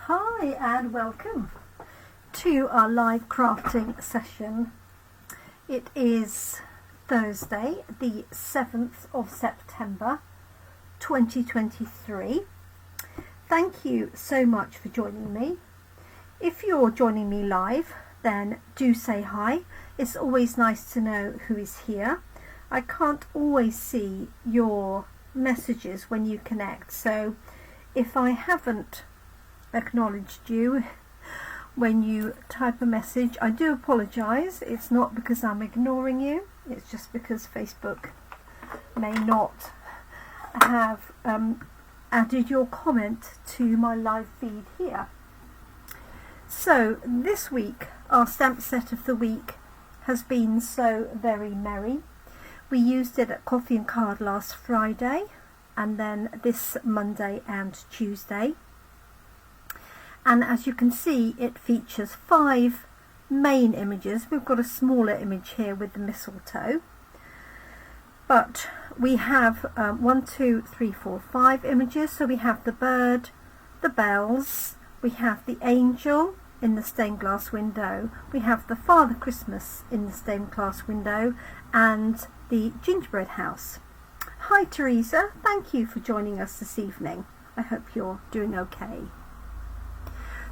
Hi and welcome to our live crafting session. It is Thursday the 7th of September 2023. Thank you so much for joining me. If you're joining me live, then do say hi. It's always nice to know who is here. I can't always see your messages when you connect, so if I haven't acknowledged you when you type a message, I do apologise. It's not because I'm ignoring you, it's just because Facebook may not have added your comment to my live feed here. So this week our stamp set of the week has been So Very Merry. We used it at Coffee and Card last Friday and then this Monday and Tuesday. And as you can see, it features 5 main images. We've got a smaller image here with the mistletoe. But we have 5 images. So we have the bird, the bells, we have the angel in the stained glass window, we have the Father Christmas in the stained glass window, and the gingerbread house. Hi Teresa, thank you for joining us this evening. I hope you're doing okay.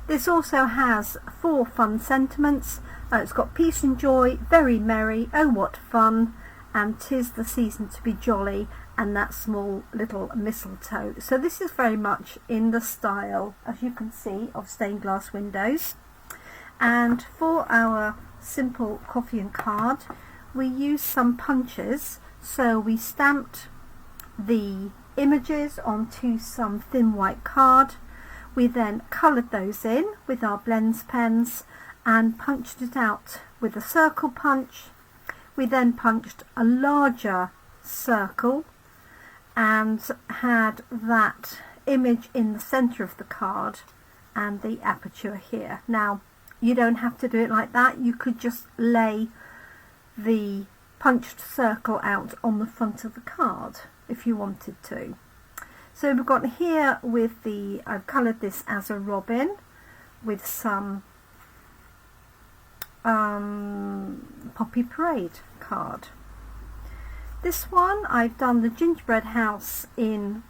This also has 4 fun sentiments. It's got peace and joy, very merry, oh what fun, and 'tis the season to be jolly, and that small little mistletoe. So this is very much in the style, as you can see, of stained glass windows. And for our simple coffee and card, we used some punches. So we stamped the images onto some thin white card. We then coloured those in with our blends pens and punched it out with a circle punch. We then punched a larger circle and had that image in the centre of the card and the aperture here. Now you don't have to do it like that, you could just lay the punched circle out on the front of the card if you wanted to. So we've got here with the, I've coloured this as a robin with some Poppy Parade card. This one I've done the gingerbread house in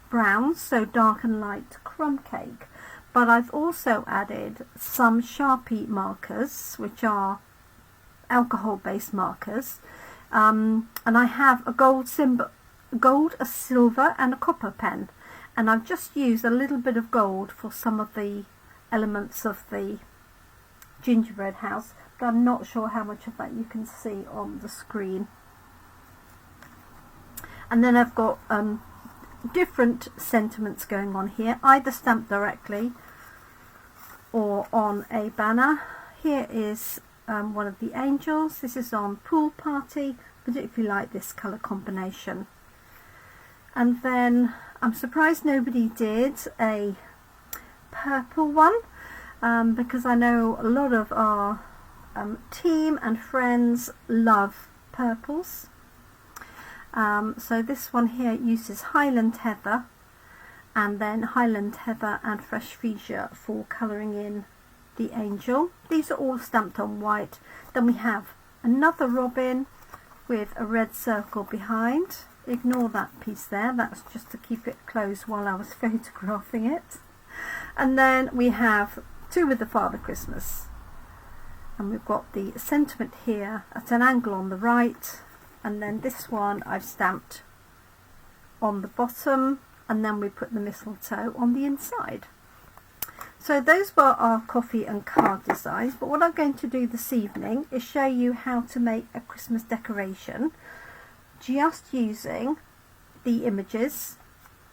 brown, so dark and light crumb cake, but I've also added some Sharpie markers, which are alcohol based markers, and I have a gold, a silver and a copper pen, and I've just used a little bit of gold for some of the elements of the gingerbread house, but I'm not sure how much of that you can see on the screen. And then I've got different sentiments going on here, either stamped directly or on a banner. Here is one of the angels. This is on Pool Party. Particularly like this colour combination. And then I'm surprised nobody did a purple one, because I know a lot of our team and friends love purples. So this one here uses Highland Heather and then Highland Heather and Fresh Freesia for colouring in the angel. These are all stamped on white. Then we have another robin with a red circle behind. Ignore that piece there, that's just to keep it closed while I was photographing it. And then we have 2 with the Father Christmas, and we've got the sentiment here at an angle on the right, and then this one I've stamped on the bottom, and then we put the mistletoe on the inside. So those were our coffee and card designs, but what I'm going to do this evening is show you how to make a Christmas decoration just using the images,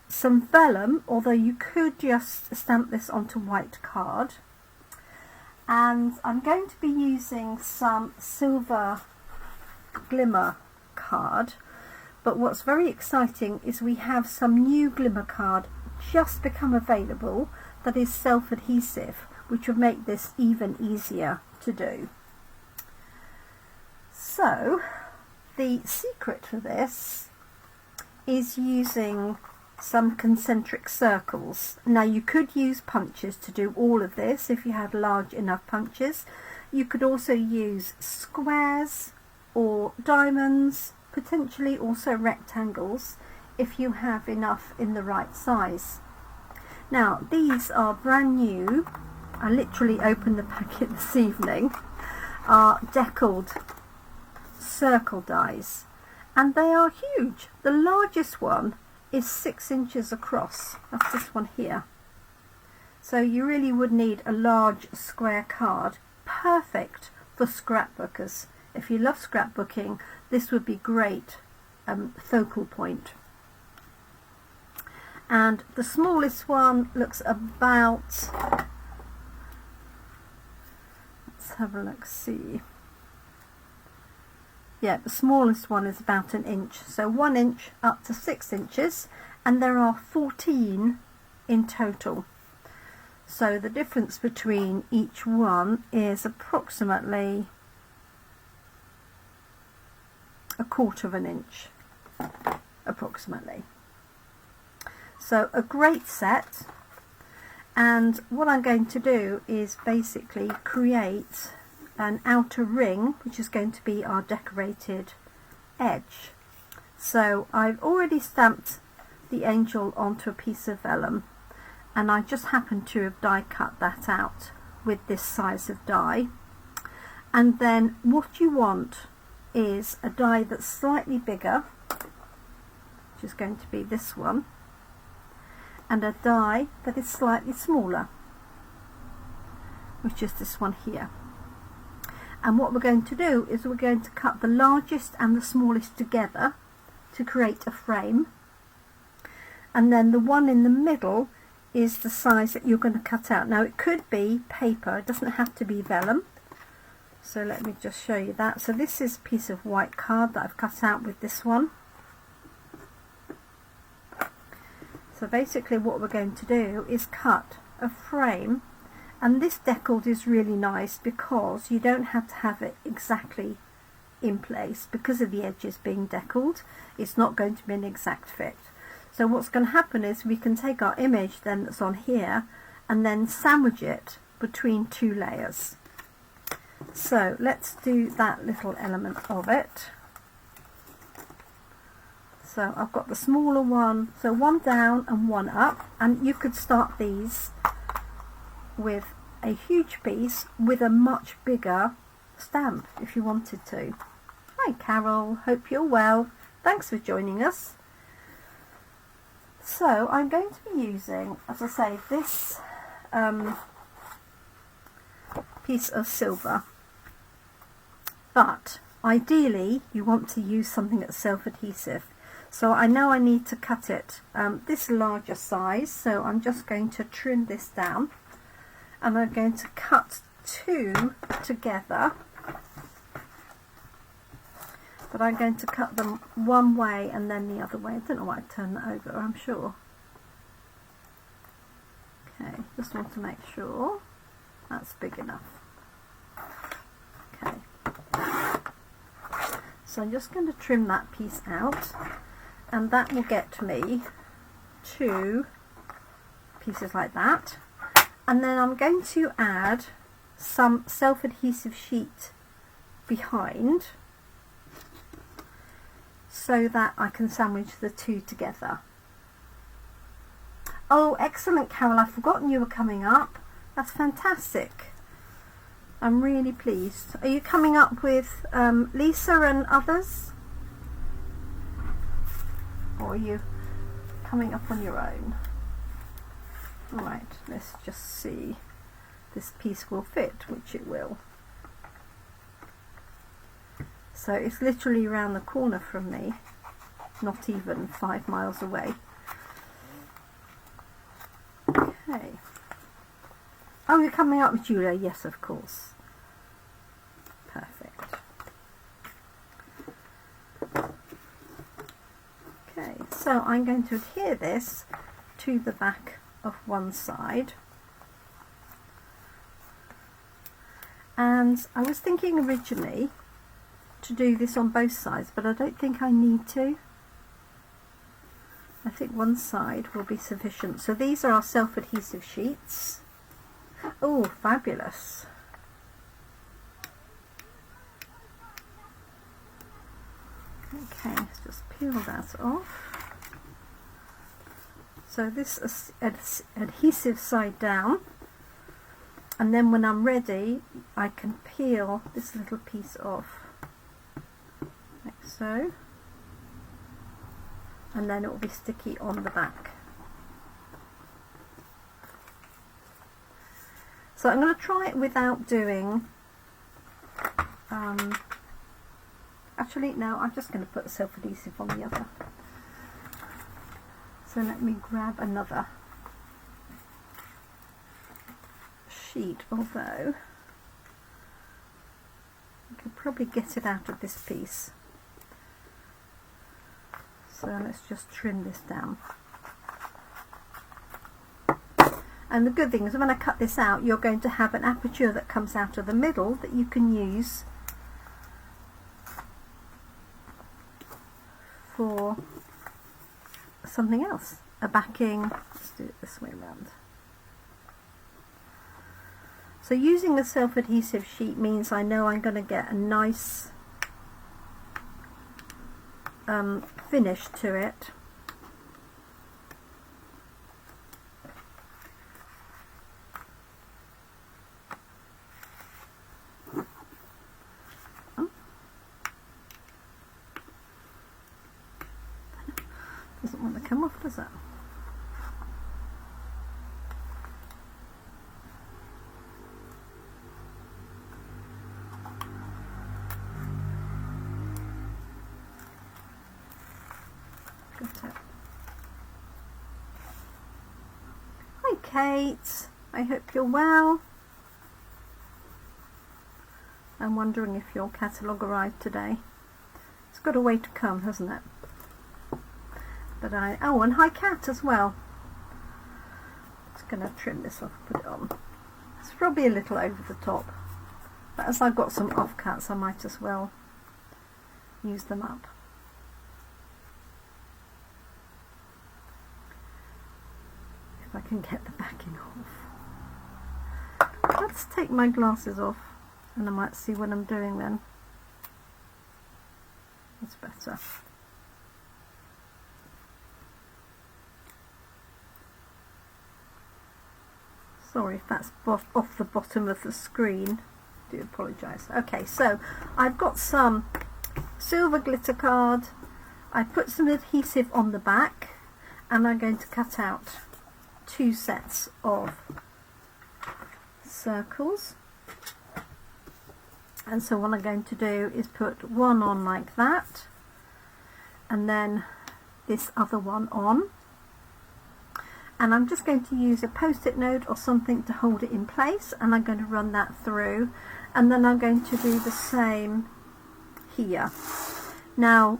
some vellum, although you could just stamp this onto white card, and I'm going to be using some silver glimmer card. But what's very exciting is we have some new glimmer card just become available that is self-adhesive, which would make this even easier to do. So the secret for this is using some concentric circles. Now you could use punches to do all of this if you had large enough punches. You could also use squares or diamonds, potentially also rectangles if you have enough in the right size. Now these are brand new. I literally opened the packet this evening. Are deckled circle dies, and they are huge. The largest one is 6 inches across. That's this one here. So you really would need a large square card. Perfect for scrapbookers. If you love scrapbooking, this would be great focal point. And the smallest one looks about, let's have a look, see. Yeah, the smallest one is about 1 inch. So 1 inch up to 6 inches, and there are 14 in total. So the difference between each one is approximately 1/4 inch, approximately. So a great set, and what I'm going to do is basically create an outer ring, which is going to be our decorated edge. So I've already stamped the angel onto a piece of vellum, and I just happen to have die cut that out with this size of die. And then what you want is a die that's slightly bigger, which is going to be this one, and a die that is slightly smaller, which is this one here. And what we're going to do is we're going to cut the largest and the smallest together to create a frame, and then the one in the middle is the size that you're going to cut out. Now it could be paper, it doesn't have to be vellum. So let me just show you that. So this is a piece of white card that I've cut out with this one. So basically what we're going to do is cut a frame, and this deckled is really nice because you don't have to have it exactly in place. Because of the edges being deckled, it's not going to be an exact fit. So what's going to happen is we can take our image then that's on here and then sandwich it between 2 layers. So let's do that little element of it. So I've got the smaller one, so one down and one up, and you could start these with a huge piece with a much bigger stamp if you wanted to. Hi Carol, hope you're well. Thanks for joining us. So I'm going to be using, as I say, this piece of silver, but ideally you want to use something that's self-adhesive. So I know I need to cut it this larger size, so I'm just going to trim this down, and I'm going to cut 2 together, but I'm going to cut them one way and then the other way. I don't know why I turned that over, I'm sure. Okay, just want to make sure that's big enough. Okay, so I'm just going to trim that piece out, and that will get me 2 pieces like that. And then I'm going to add some self-adhesive sheet behind so that I can sandwich the 2 together. Oh, excellent Carol, I've forgotten you were coming up. That's fantastic. I'm really pleased. Are you coming up with Lisa and others? Or are you coming up on your own? Alright, let's just see. This piece will fit, which it will. So it's literally around the corner from me, not even 5 miles away. Okay. Oh, you're coming up with Julia? Yes, of course. Perfect. Okay, so I'm going to adhere this to the back of one side. And I was thinking originally to do this on both sides, but I don't think I need to. I think one side will be sufficient. So these are our self-adhesive sheets. Oh, fabulous. Okay, let's just peel that off. So this is adhesive side down, and then when I'm ready I can peel this little piece off like so, and then it will be sticky on the back. So I'm going to try it without doing actually no, I'm just going to put the self-adhesive on the other. So let me grab another sheet, although I can probably get it out of this piece. So let's just trim this down. And the good thing is when I cut this out, you're going to have an aperture that comes out of the middle that you can use for something else, a backing. Let's do it this way around. So using the self-adhesive sheet means I know I'm going to get a nice finish to it. Doesn't want to come off, does it? Got it. Hi Kate, I hope you're well. I'm wondering if your catalogue arrived today. It's got a way to come, hasn't it? But oh, and hi Cat as well. Just going to trim this off and put it on. It's probably a little over the top, but as I've got some offcuts I might as well use them up. If I can get the backing off. Let's take my glasses off and I might see what I'm doing then. That's better. Sorry if that's off the bottom of the screen, I do apologise. Okay, so I've got some silver glitter card, I put some adhesive on the back, and I'm going to cut out 2 sets of circles. And so what I'm going to do is put one on like that, and then this other one on. And I'm just going to use a post-it note or something to hold it in place, and I'm going to run that through, and then I'm going to do the same here. Now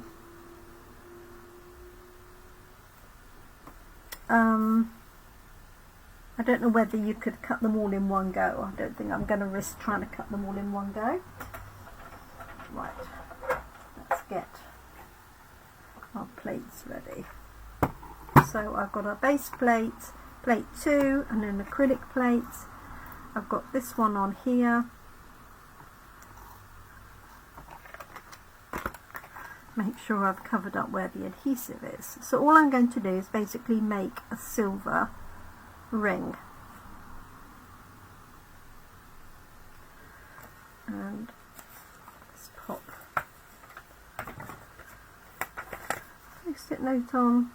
I don't know whether you could cut them all in one go. I don't think I'm going to risk trying to cut them all in one go. Right, let's get our plates ready. So I've got a base plate, plate 2, and an acrylic plate. I've got this one on here. Make sure I've covered up where the adhesive is. So all I'm going to do is basically make a silver ring. And let's pop post-it note on.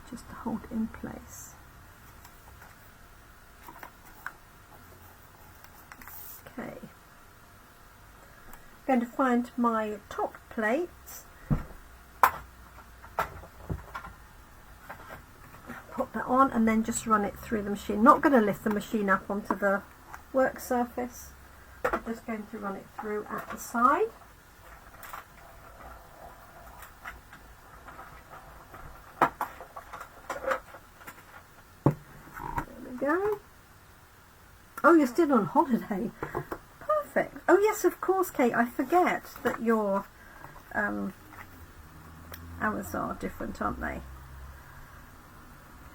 Just to hold it in place. Okay. I'm going to find my top plate. Pop that on and then just run it through the machine. Not going to lift the machine up onto the work surface. I'm just going to run it through at the side. Go. Oh, you're still on holiday. Perfect. Oh yes, of course, Kate. I forget that you're Ours are different, aren't they?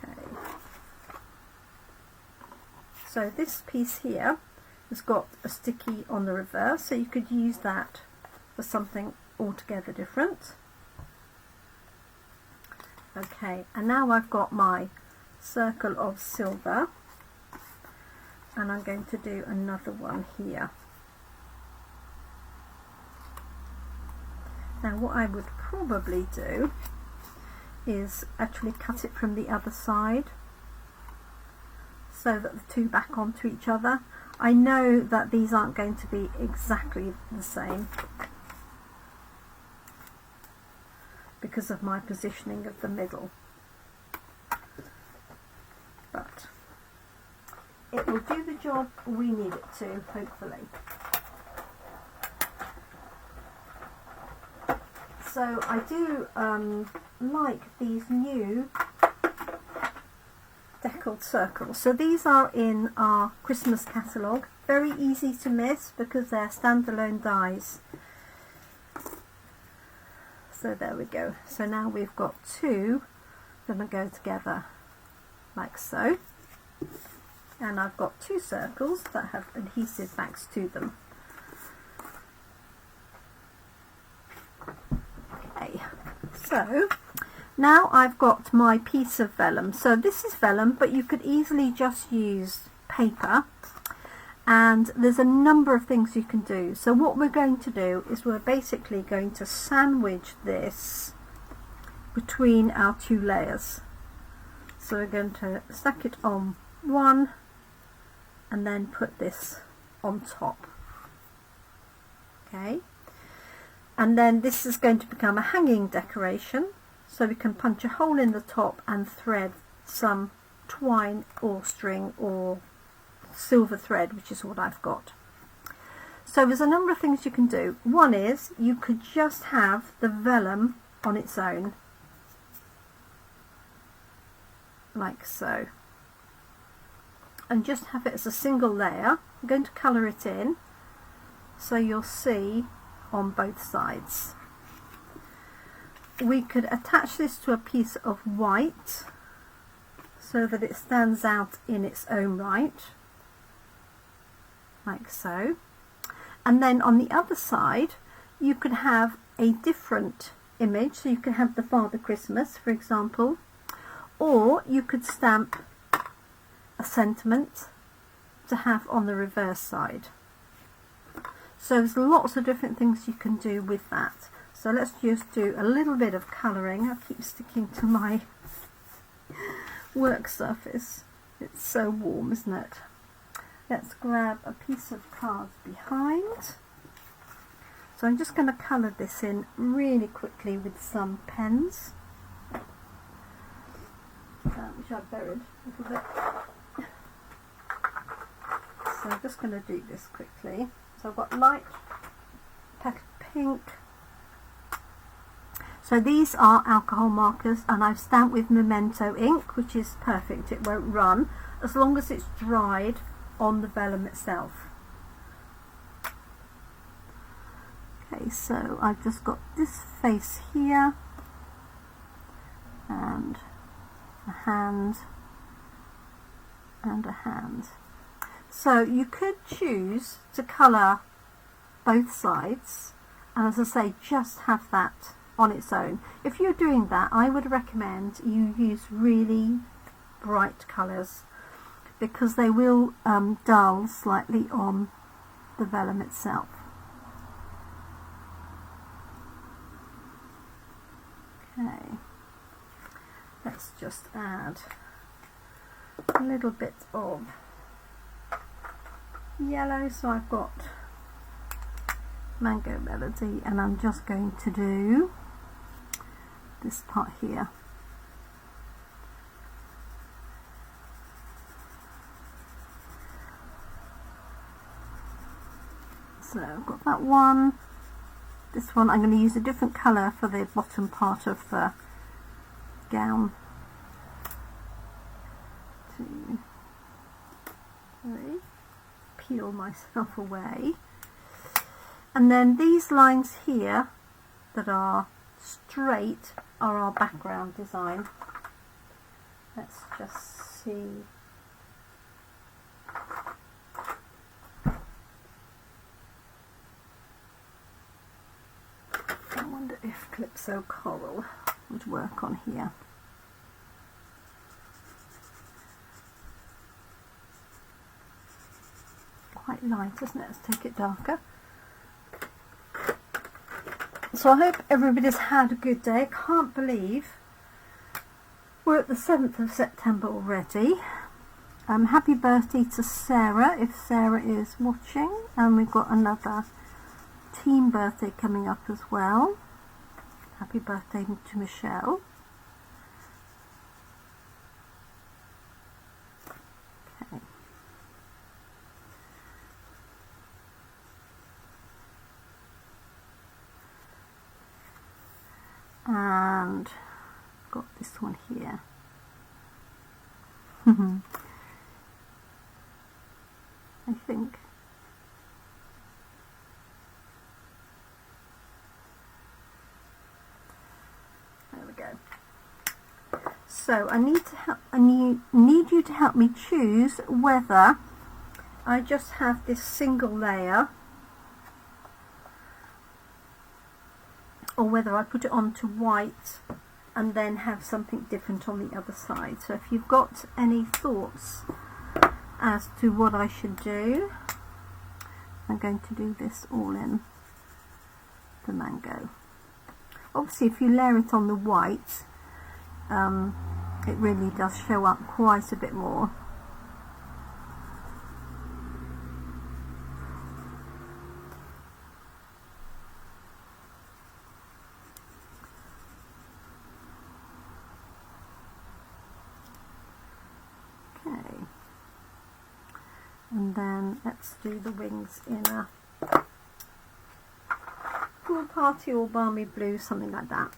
Okay. So this piece here has got a sticky on the reverse, so you could use that for something altogether different. Okay, and now I've got my circle of silver, and I'm going to do another one here. Now what I would probably do is actually cut it from the other side so that the two back onto each other. I know that these aren't going to be exactly the same because of my positioning of the middle, but it will do the job we need it to, hopefully. So I do like these new Deckled Circles. So these are in our Christmas catalogue. Very easy to miss because they're standalone dies. So there we go. So now we've got two that go together like so. And I've got two circles that have adhesive backs to them. Okay, so now I've got my piece of vellum. So this is vellum, but you could easily just use paper, and there's a number of things you can do. So what we're going to do is we're basically going to sandwich this between our two layers. So we're going to stack it on one and then put this on top. Okay, and then this is going to become a hanging decoration, so we can punch a hole in the top and thread some twine or string or silver thread, which is what I've got. So there's a number of things you can do. One is you could just have the vellum on its own, like so, and just have it as a single layer. I'm going to colour it in so you'll see on both sides. We could attach this to a piece of white so that it stands out in its own right, like so. And then on the other side you could have a different image, so you could have the Father Christmas, for example, or you could stamp a sentiment to have on the reverse side. So there's lots of different things you can do with that. So let's just do a little bit of colouring. I keep sticking to my work surface. It's so warm, isn't it? Let's grab a piece of card behind. So I'm just going to colour this in really quickly with some pens, which I've buried a little bit. So I'm just going to do this quickly. So I've got light, packet pink. So these are alcohol markers, and I've stamped with Memento ink, which is perfect. It won't run as long as it's dried on the vellum itself. Okay, so I've just got this face here and a hand and a hand. So you could choose to colour both sides, and as I say, just have that on its own. If you're doing that, I would recommend you use really bright colours, because they will dull slightly on the vellum itself. Okay, let's just add a little bit of yellow. So I've got Mango Melody, and I'm just going to do this part here. So I've got that one. This one I'm going to use a different colour for the bottom part of the gown. 2, 3. Peel myself away. And then these lines here that are straight are our background design. Let's just see. I wonder if Calypso Coral would work on here. Quite light, isn't it? Let's take it darker. So I hope everybody's had a good day. I can't believe we're at the 7th of September already. Happy birthday to Sarah, if Sarah is watching. And we've got another team birthday coming up as well. Happy birthday to Michelle. Okay. And got this one here. I think. There we go. So I need you to help me choose whether I just have this single layer or whether I put it onto white and then have something different on the other side. So if you've got any thoughts as to what I should do, I'm going to do this all in the mango. Obviously if you layer it on the white, it really does show up quite a bit more. And then let's do the wings in a Pool Party or Balmy Blue, something like that.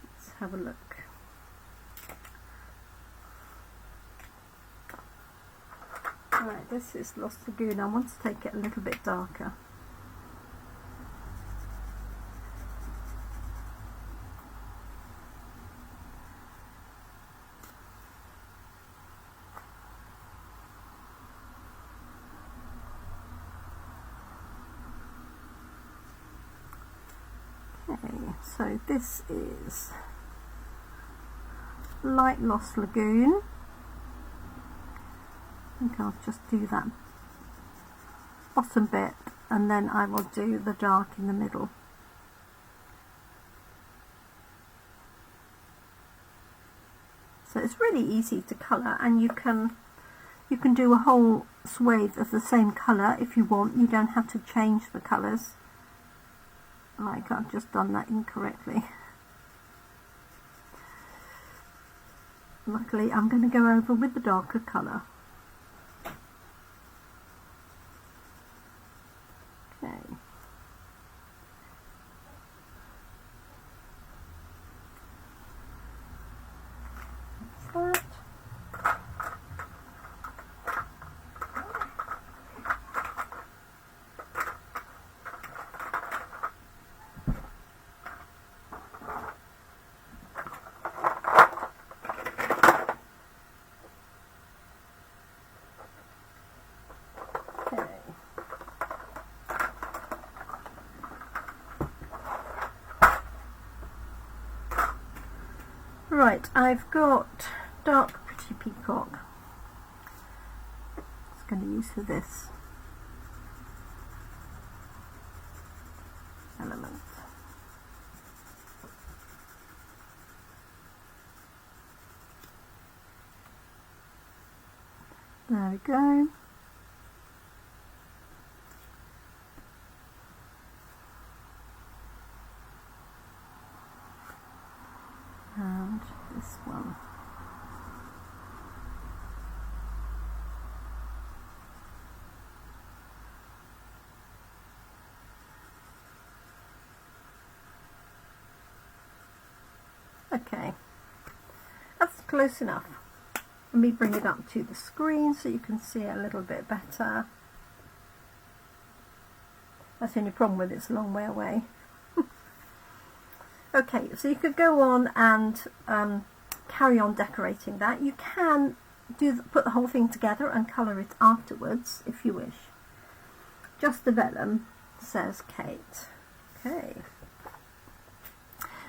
Let's have a look. Right, this is Lost Lagoon. I want to take it a little bit darker. Okay, so this is Light Lost Lagoon. I think I'll just do that bottom bit and then I will do the dark in the middle. So it's really easy to colour, and you can do a whole swathe of the same colour if you want. You don't have to change the colours. Like, I've just done that incorrectly. Luckily I'm going to go over with the darker colour. Okay. That's that. Right, I've got Dark Pretty Peacock. It's going to use for this element. There we go. And this one. close enough. Let me bring it up to the screen so you can see it a little bit better. That's the only problem with it's a long way away. Okay, so you could go on and carry on decorating that. You can put the whole thing together and colour it afterwards if you wish. Just the vellum, says Kate. Okay.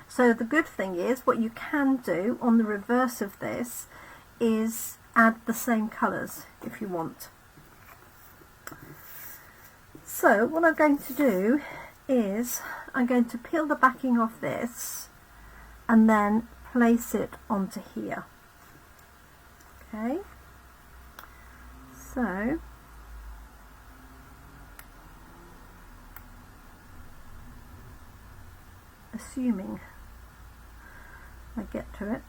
So the good thing is, what you can do on the reverse of this is add the same colours if you want. So what I'm going to do is I'm going to peel the backing off this and then place it onto here. Okay, so assuming I get to it.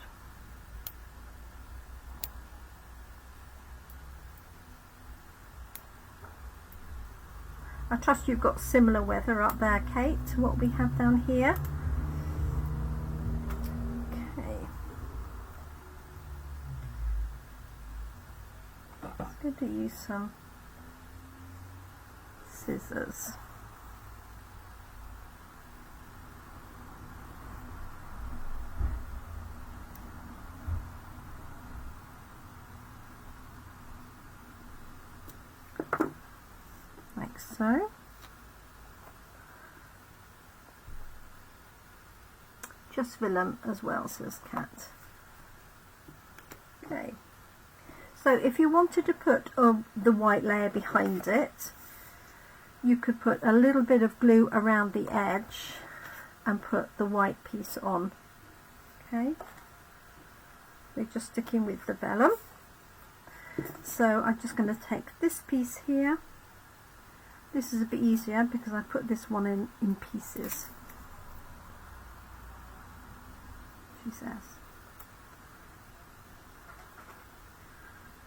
I trust you've got similar weather up there, Kate, to what we have down here. Okay. It's good to use some scissors. Like so. Just vellum as well, says Kat. Okay. So if you wanted to put the white layer behind it, you could put a little bit of glue around the edge and put the white piece on. Okay. We're just sticking with the vellum. So I'm just going to take this piece here. This is a bit easier because I put this one in pieces, she says.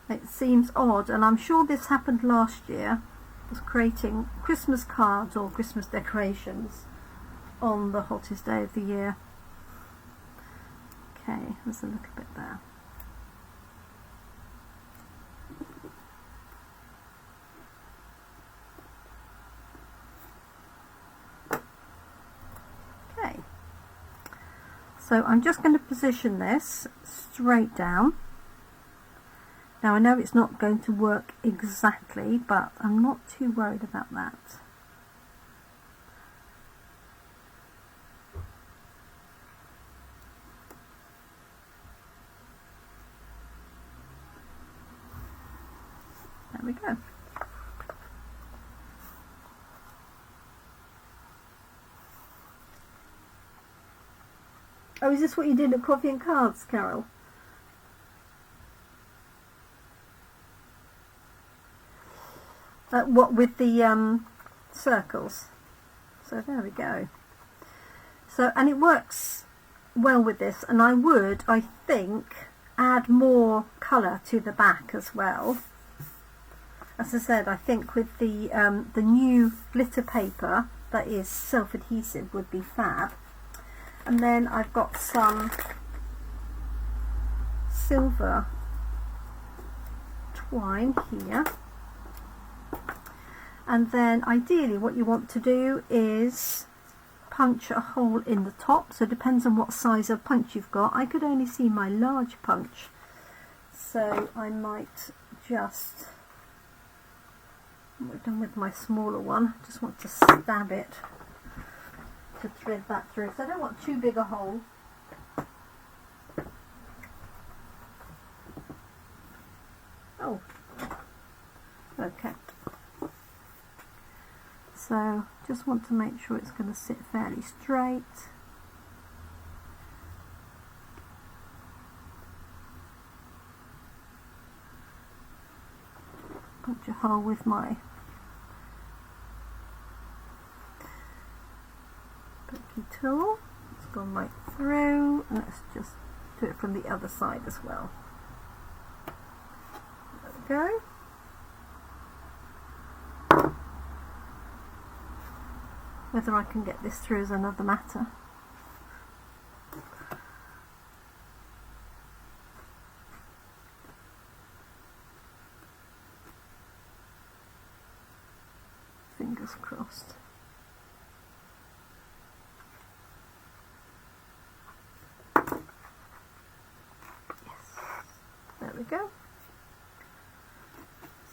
It seems odd, and I'm sure this happened last year, was creating Christmas cards or Christmas decorations on the hottest day of the year. Okay, there's a little bit there. So I'm just going to position this straight down. Now I know it's not going to work exactly, but I'm not too worried about that. There we go. Oh, is this what you did at Coffee and Cards, Carol? What with the circles? So there we go. So, and it works well with this, and I would, I think, add more colour to the back as well. As I said, I think with the new glitter paper that is self-adhesive would be fab. And then I've got some silver twine here. And then ideally what you want to do is punch a hole in the top. So it depends on what size of punch you've got. I could only see my large punch, so I might just, we're done with my smaller one, just want to stab it to thread that through, so I don't want too big a hole. Oh, okay. So just want to make sure it's going to sit fairly straight. Punch a hole with my pokey tool. It's gone right through, and let's just do it from the other side as well. There we go. Whether I can get this through is another matter. fingers crossed. Yes, there we go.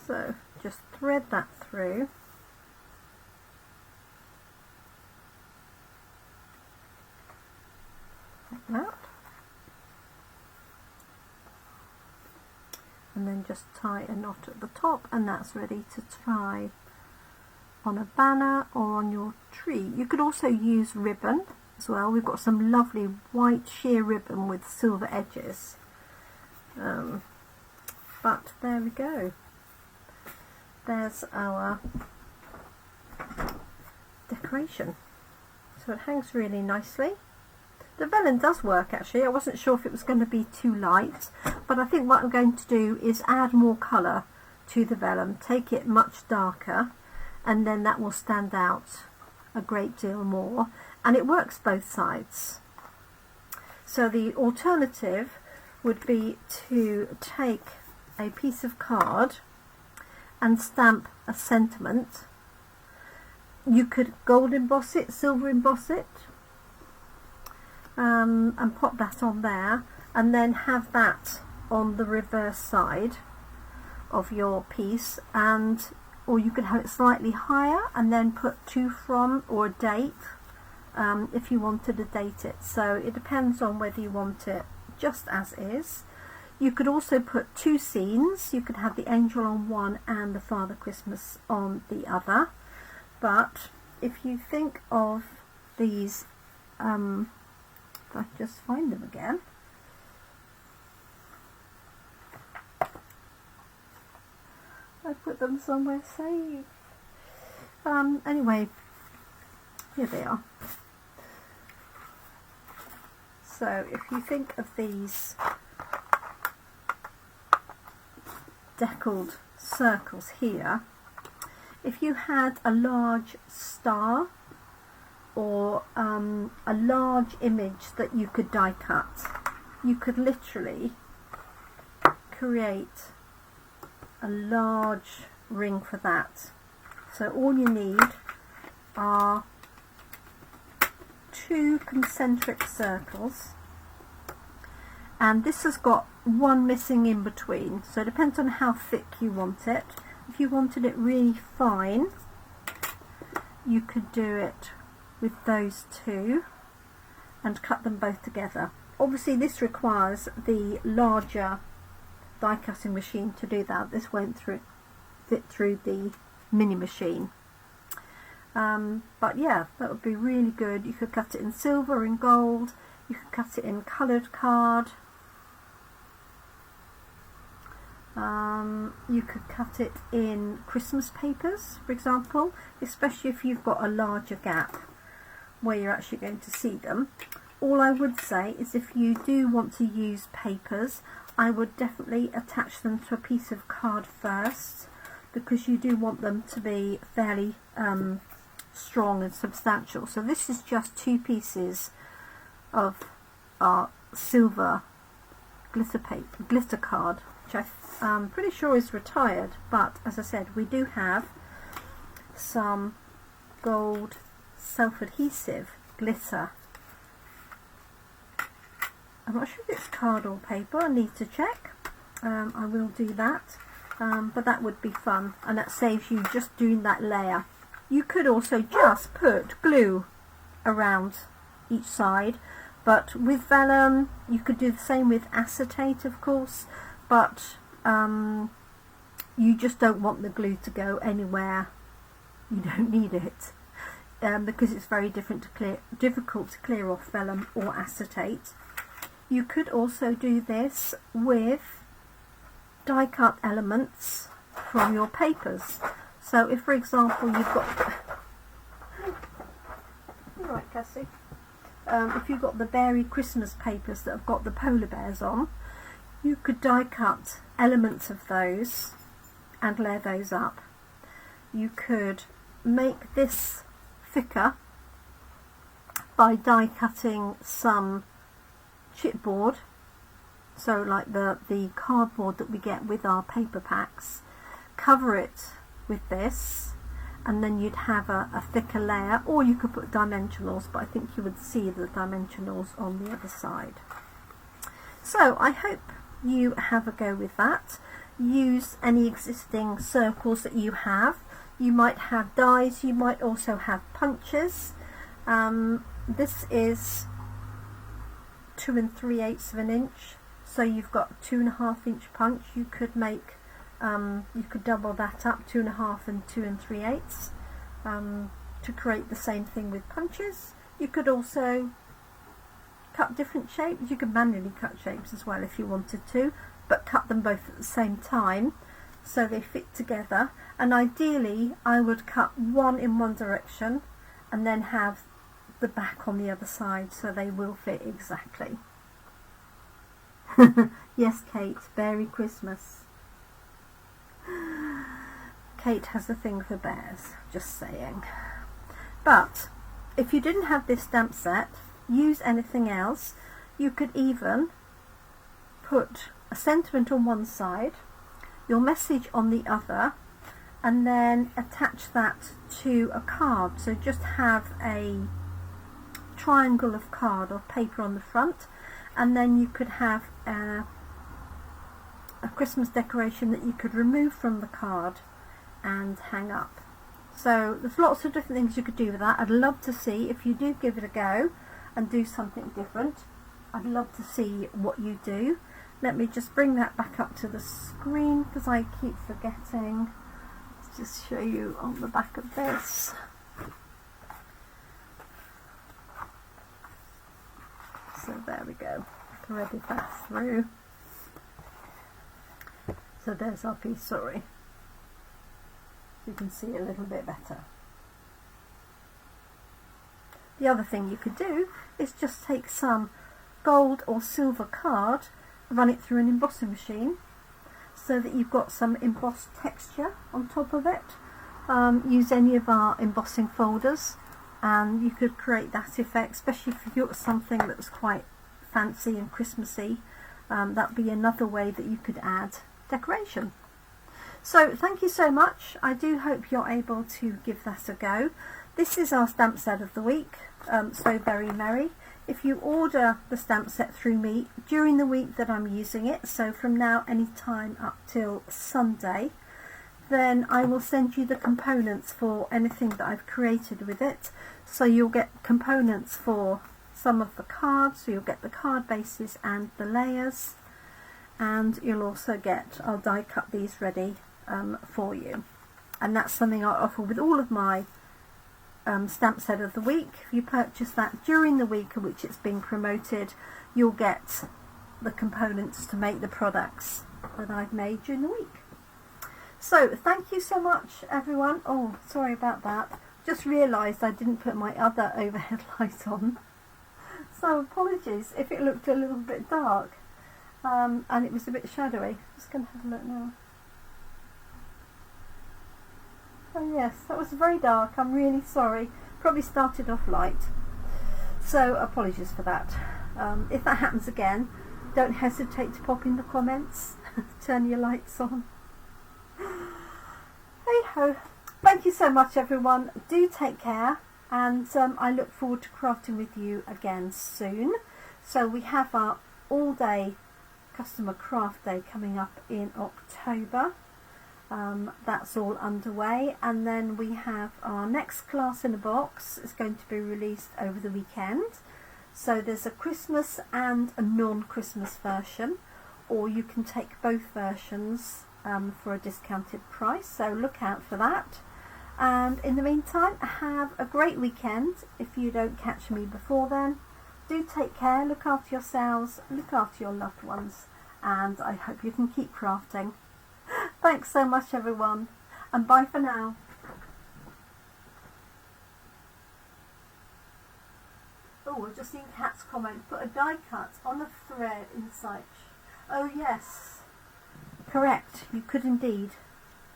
So just thread that through. Like that. And then just tie a knot at the top, and that's ready to try on a banner or on your tree. You could also use ribbon as well. We've got some lovely white sheer ribbon with silver edges. But there we go. There's our decoration. So it hangs really nicely. The vellum does work actually. I wasn't sure if it was going to be too light, but I think what I'm going to do is add more colour to the vellum, take it much darker, and then that will stand out a great deal more, and it works both sides. So the alternative would be to take a piece of card and stamp a sentiment. You could gold emboss it, silver emboss it, and pop that on there, and then have that on the reverse side of your piece, and or you could have it slightly higher and then put to from or a date if you wanted to date it. So it depends on whether you want it just as is. You could also put two scenes. You could have the angel on one and the Father Christmas on the other. But if you think of these, if I just find them again. I put them somewhere safe. Anyway, here they are. So if you think of these deckled circles here, if you had a large star or a large image that you could die cut, you could literally create a large ring for that. So all you need are two concentric circles, and this has got one missing in between, so it depends on how thick you want it. If you wanted it really fine, you could do it with those two and cut them both together. Obviously this requires the larger die cutting machine to do that. This won't fit through the mini machine. But yeah, that would be really good. You could cut it in silver and gold. You could cut it in coloured card. You could cut it in Christmas papers, for example, especially if you've got a larger gap where you're actually going to see them. All I would say is if you do want to use papers, I would definitely attach them to a piece of card first, because you do want them to be fairly strong and substantial. So this is just two pieces of our silver glitter card, which I'm pretty sure is retired, but as I said, we do have some gold self-adhesive glitter. I'm not sure if it's card or paper, I need to check. I will do that, but that would be fun, and that saves you just doing that layer. You could also just put glue around each side, but with vellum you could do the same with acetate, of course, but you just don't want the glue to go anywhere you don't need it, because it's very difficult to clear off vellum or acetate. You could also do this with die cut elements from your papers. So if, for example, you've got right, Cassie, if you've got the Berry Christmas papers that have got the polar bears on, you could die cut elements of those and layer those up. You could make this thicker by die cutting some chipboard, so like the cardboard that we get with our paper packs, cover it with this and then you'd have a thicker layer, or you could put dimensionals, but I think you would see the dimensionals on the other side. So I hope you have a go with that. Use any existing circles that you have. You might have dies, you might also have punches. This is 2 3/8 of an inch, so you've got 2.5 inch punch. You could make you could double that up, 2.5 and 2 3/8 to create the same thing with punches. You could also cut different shapes. You could manually cut shapes as well if you wanted to, but cut them both at the same time so they fit together. And ideally I would cut one in one direction and then have the back on the other side, so they will fit exactly. Yes, Kate, Merry Christmas. Kate has a thing for bears, just saying. But if you didn't have this stamp set, use anything else. You could even put a sentiment on one side, your message on the other, and then attach that to a card. So just have a triangle of card or paper on the front, and then you could have a Christmas decoration that you could remove from the card and hang up. So there's lots of different things you could do with that. I'd love to see, if you do give it a go and do something different, I'd love to see what you do. Let me just bring that back up to the screen because I keep forgetting. Let's just show you on the back of this. So there we go, threaded that through. So there's our piece, sorry. So you can see a little bit better. The other thing you could do is just take some gold or silver card, run it through an embossing machine so that you've got some embossed texture on top of it. Use any of our embossing folders and you could create that effect, especially if you've got something that's quite fancy and Christmassy. That'd be another way that you could add decoration. So thank you so much. I do hope you're able to give that a go. This is our stamp set of the week, So Very Merry. If you order the stamp set through me during the week that I'm using it, so from now any time up till Sunday, then I will send you the components for anything that I've created with it. So you'll get components for some of the cards, so you'll get the card bases and the layers, and you'll also get, I'll die cut these ready for you. And that's something I offer with all of my stamp set of the week. If you purchase that during the week in which it's being promoted, you'll get the components to make the products that I've made during the week. So thank you so much everyone. Oh, sorry about that. Just realised I didn't put my other overhead light on. So apologies if it looked a little bit dark and it was a bit shadowy. Just going to have a look now. Oh yes, that was very dark. I'm really sorry. Probably started off light. So apologies for that. If that happens again, don't hesitate to pop in the comments. Turn your lights on. Hey ho. Thank you so much everyone. Do take care, and I look forward to crafting with you again soon. So we have our all-day customer craft day coming up in October. That's all underway, and then we have our next class in a box. It's going to be released over the weekend. So there's a Christmas and a non-Christmas version, or you can take both versions for a discounted price, so look out for that. And in the meantime, have a great weekend. If you don't catch me before then, do take care, look after yourselves, look after your loved ones, and I hope you can keep crafting. Thanks so much everyone, and bye for now. Oh, I've just seen Kat's comment, put a die cut on a thread inside. Oh yes, correct, you could indeed.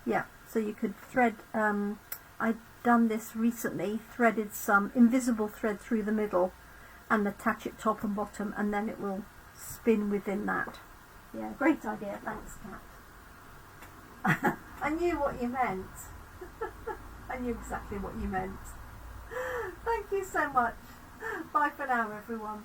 Yeah, so you could thread, I've done this recently, threaded some invisible thread through the middle and attach it top and bottom, and then it will spin within that. Yeah, great idea, thanks Kat. I knew what you meant. I knew exactly what you meant. Thank you so much. Bye for now, everyone.